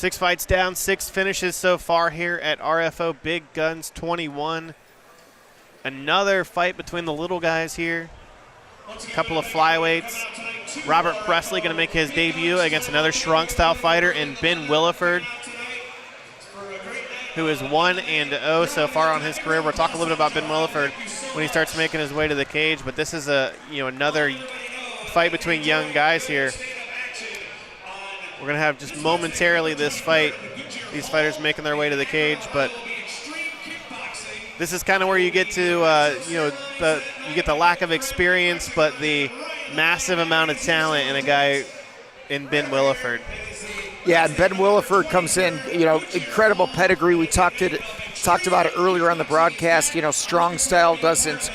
6 fights down, 6 finishes so far here at RFO Big Guns 21. Another fight between the little guys here. A couple of flyweights. Robert Presley going to make his debut against another strong style fighter in Ben Willeford, who is 1-0 so far on his career. We'll talk a little bit about Ben Willeford when he starts making his way to the cage, but this is another fight between young guys here. We're going to have just momentarily this fight, these fighters making their way to the cage, but this is kind of where you get to, you get the lack of experience, but the massive amount of talent in a guy in Ben Willeford. Yeah, and Ben Willeford comes in, incredible pedigree. We talked about it earlier on the broadcast. Strong style doesn't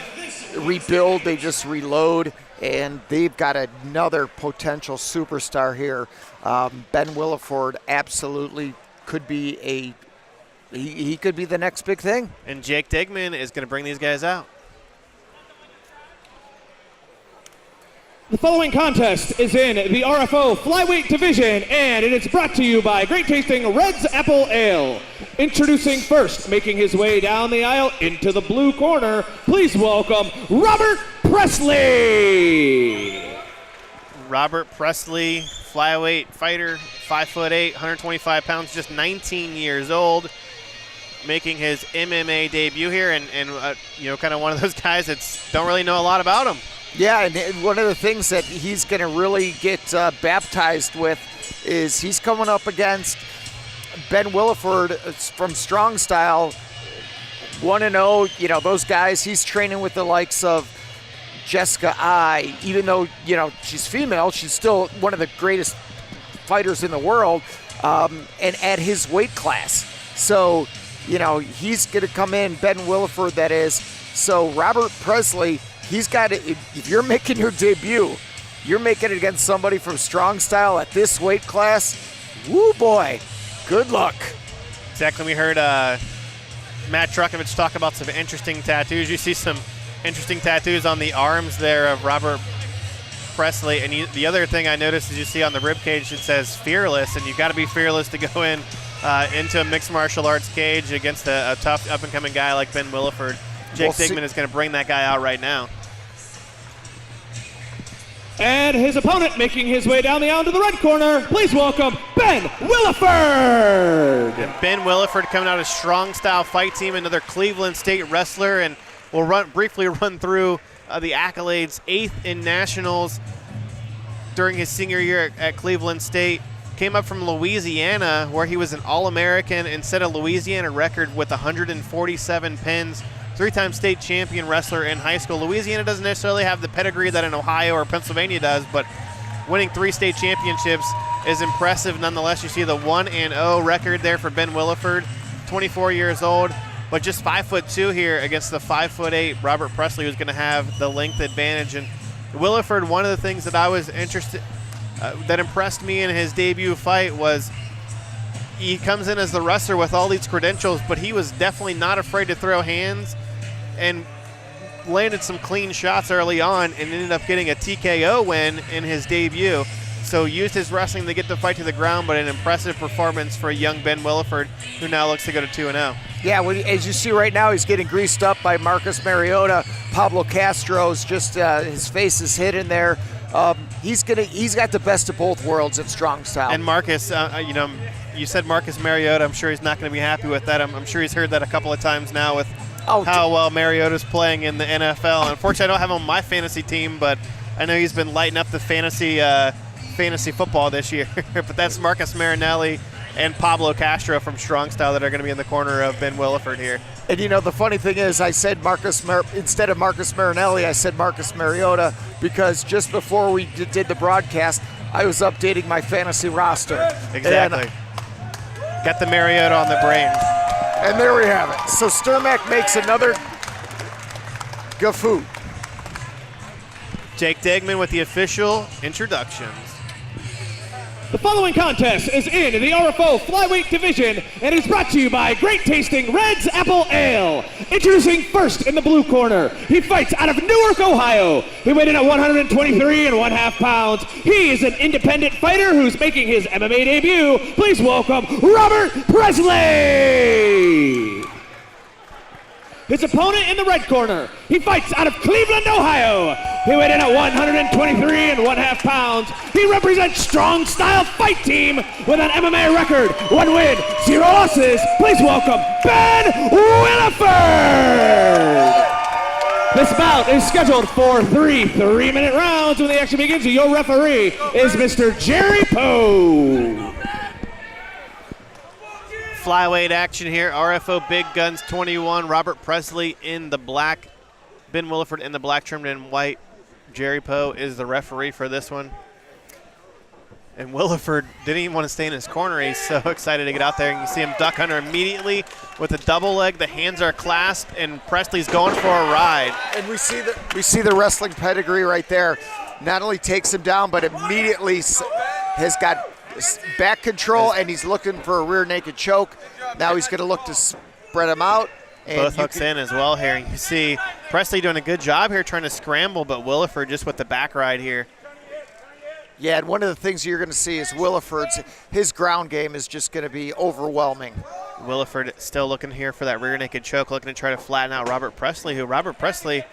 rebuild, they just reload, and they've got another potential superstar here. Ben Willeford absolutely could be he could be the next big thing. And Jake Digman is going to bring these guys out. The following contest is in the RFO Flyweight Division, and it is brought to you by great tasting Red's Apple Ale. Introducing first, making his way down the aisle into the blue corner, please welcome Robert Presley. Robert Presley, flyweight fighter, 5'8", 125 pounds, just 19 years old, making his MMA debut here, and kind of one of those guys that don't really know a lot about him. Yeah, and one of the things that he's going to really get baptized with is he's coming up against Ben Willeford from Strong Style, 1-0. Those guys, he's training with the likes of Jessica I. Even though, she's female, she's still one of the greatest fighters in the world, and at his weight class. So, he's going to come in, Ben Willeford, that is. So Robert Presley, he's got it. If you're making your debut, you're making it against somebody from Strong Style at this weight class. Woo, boy, good luck. Exactly. We heard Matt Truckovich talk about some interesting tattoos. You see some interesting tattoos on the arms there of Robert Presley. And the other thing I noticed is you see on the ribcage it says fearless, and you've got to be fearless to go into a mixed martial arts cage against a tough up-and-coming guy like Ben Willeford. Jake Digman is going to bring that guy out right now. And his opponent making his way down the aisle to the red corner, please welcome Ben Willeford. And Ben Willeford coming out of Strong Style Fight Team, another Cleveland State wrestler, and we'll briefly run through the accolades. 8th in nationals during his senior year at Cleveland State. Came up from Louisiana, where he was an All-American and set a Louisiana record with 147 pins. 3-time state champion wrestler in high school. Louisiana doesn't necessarily have the pedigree that an Ohio or Pennsylvania does, but winning 3 state championships is impressive nonetheless. You see the 1-0 record there for Ben Willeford, 24 years old, but just 5'2" here against the 5'8" Robert Presley, who's going to have the length advantage. And Willeford, one of the things that I was that impressed me in his debut fight was he comes in as the wrestler with all these credentials, but he was definitely not afraid to throw hands and landed some clean shots early on and ended up getting a TKO win in his debut. So used his wrestling to get the fight to the ground, but an impressive performance for young Ben Willeford, who now looks to go to 2-0. Yeah, as you see right now, he's getting greased up by Marcus Mariota. Pablo Castro's just his face is hidden there. He's got the best of both worlds at Strong Style. And Marcus, you said Marcus Mariota. I'm sure he's not going to be happy with that. I'm sure he's heard that a couple of times now with how well Mariota's playing in the NFL. Unfortunately, I don't have him on my fantasy team, but I know he's been lighting up the fantasy football this year. But that's Marcus Marinelli and Pablo Castro from Strong Style that are going to be in the corner of Ben Willeford here. And the funny thing is, I said instead of Marcus Marinelli, I said Marcus Mariota, because just before we did the broadcast, I was updating my fantasy roster. Exactly. Got the Mariota on the brain. And there we have it. So Sturmack makes another gafoo. Jake Digman with the official introductions. The following contest is in the RFO Flyweight Division and is brought to you by Great Tasting Red's Apple Ale. Introducing first in the blue corner, he fights out of Newark, Ohio. He weighed in at 123 and 1/2 pounds. He is an independent fighter who's making his MMA debut. Please welcome Robert Presley. His opponent in the red corner, he fights out of Cleveland, Ohio. He weighed in at 123 and 1/2 pounds. He represents Strong Style Fight Team with an MMA record, 1 win, 0 losses. Please welcome Ben Willeford. This bout is scheduled for 3 3-minute rounds. When the action begins, your referee is Mr. Jerry Poe. Flyweight action here. RFO Big Guns 21. Robert Presley in the black. Ben Willeford in the black, trimmed in white. Jerry Poe is the referee for this one. And Willeford didn't even want to stay in his corner. He's so excited to get out there. And you see him duck under immediately with a double leg. The hands are clasped, and Presley's going for a ride. And we see the wrestling pedigree right there. Not only takes him down, but immediately has got back control, and he's looking for a rear naked choke. Now he's going to look to spread him out. And both hooks in as well here. You see Presley doing a good job here trying to scramble, but Willeford just with the back ride here. Yeah, and one of the things you're going to see is Willeford's, his ground game is just going to be overwhelming. Willeford still looking here for that rear naked choke, looking to try to flatten out Robert Presley, who Robert Presley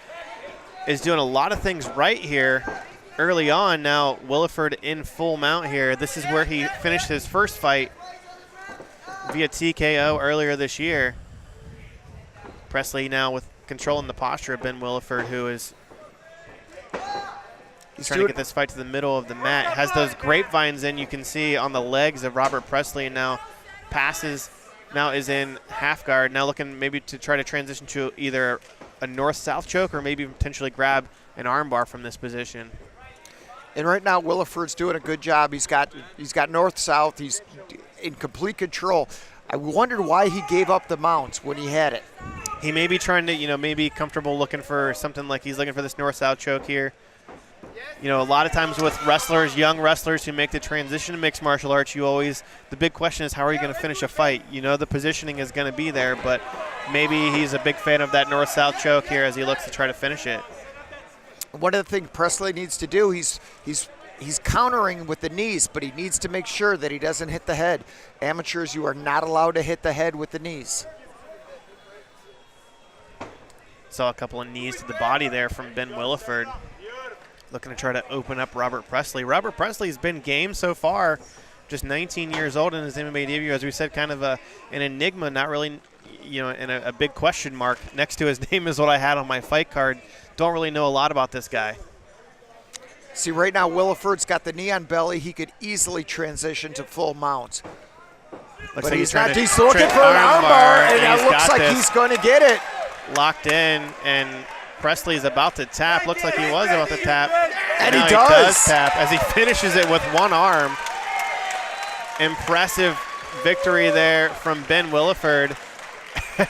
is doing a lot of things right here early on. Now Willeford in full mount here. This is where he finished his first fight via TKO earlier this year. Presley now with controlling the posture of Ben Willeford, who is trying to get this fight to the middle of the mat. Has those grapevines in, you can see on the legs of Robert Presley, and now passes, now is in half guard. Now looking maybe to try to transition to either a north-south choke or maybe potentially grab an armbar from this position. And right now, Willeford's doing a good job. He's got north-south. He's in complete control. I wondered why he gave up the mounts when he had it. He may be trying to, maybe comfortable looking for something like he's looking for this north-south choke here. A lot of times with wrestlers, young wrestlers who make the transition to mixed martial arts, the big question is how are you going to finish a fight? The positioning is going to be there, but maybe he's a big fan of that north-south choke here as he looks to try to finish it. One of the things Presley needs to do, he's countering with the knees, but he needs to make sure that he doesn't hit the head. Amateurs, you are not allowed to hit the head with the knees. Saw a couple of knees to the body there from Ben Willeford, looking to try to open up Robert Presley. Robert Presley's been game so far, just 19 years old in his MMA debut. As we said, kind of an enigma, not really, and a big question mark. Next to his name is what I had on my fight card. Don't really know a lot about this guy. See, right now, Willeford's got the knee on belly. He could easily transition to full mount. Looks but like he's looking for an armbar, and it looks like he's going to get it. Locked in, and Presley's about to tap. Looks like he was about to tap. And he does tap as he finishes it with one arm. Impressive victory there from Ben Willeford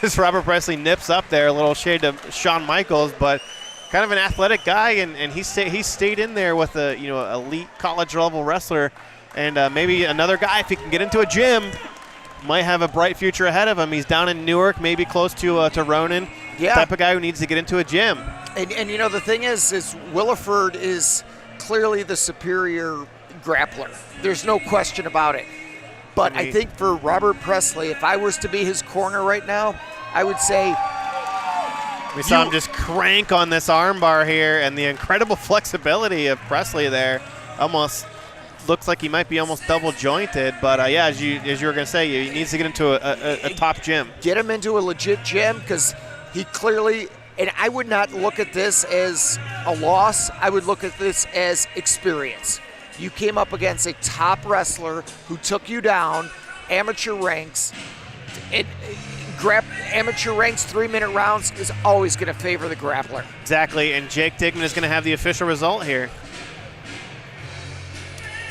as Robert Presley nips up there, a little shade of Shawn Michaels, but kind of an athletic guy, and he stayed in there with a elite college level wrestler, and maybe another guy, if he can get into a gym, might have a bright future ahead of him. He's down in Newark, maybe close to Ronan. Yeah. Type of guy who needs to get into a gym. And the thing is Willeford is clearly the superior grappler. There's no question about it. But I think for Robert Presley, if I was to be his corner right now, I would say we saw him just crank on this armbar here, and the incredible flexibility of Presley there. Almost looks like he might be almost double jointed, but yeah, as you were going to say, he needs to get into a top gym. Get him into a legit gym, because he clearly, and I would not look at this as a loss. I would look at this as experience. You came up against a top wrestler who took you down, amateur ranks. Amateur ranks 3-minute rounds is always going to favor the grappler. Exactly, and Jake Digman is going to have the official result here.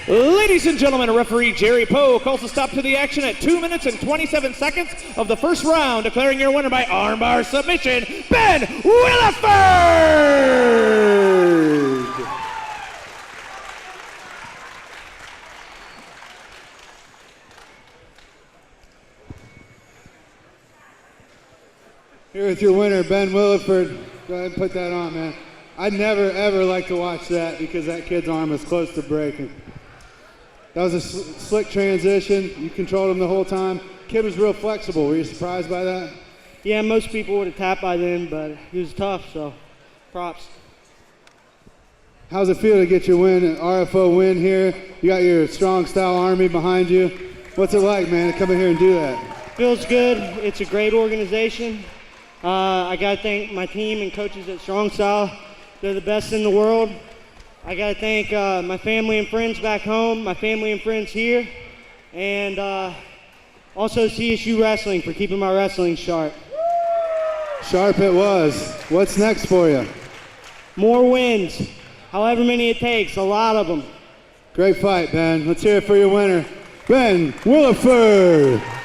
Ladies and gentlemen, referee Jerry Poe calls a stop to the action at 2 minutes and 27 seconds of the first round, declaring your winner by armbar submission, Ben Willeford! Here with your winner, Ben Willeford. Go ahead and put that on, man. I'd never, ever like to watch that because that kid's arm is close to breaking. That was a slick transition. You controlled him the whole time. Kid was real flexible. Were you surprised by that? Yeah, most people would have tapped by then, but he was tough, so props. How's it feel to get your win, an RFO win here? You got your strong style army behind you. What's it like, man, to come in here and do that? Feels good. It's a great organization. I got to thank my team and coaches at Strong Style. They're the best in the world. I got to thank my family and friends back home, my family and friends here, and also CSU Wrestling for keeping my wrestling sharp. Sharp it was. What's next for you? More wins, however many it takes, a lot of them. Great fight, Ben. Let's hear it for your winner, Ben Willeford.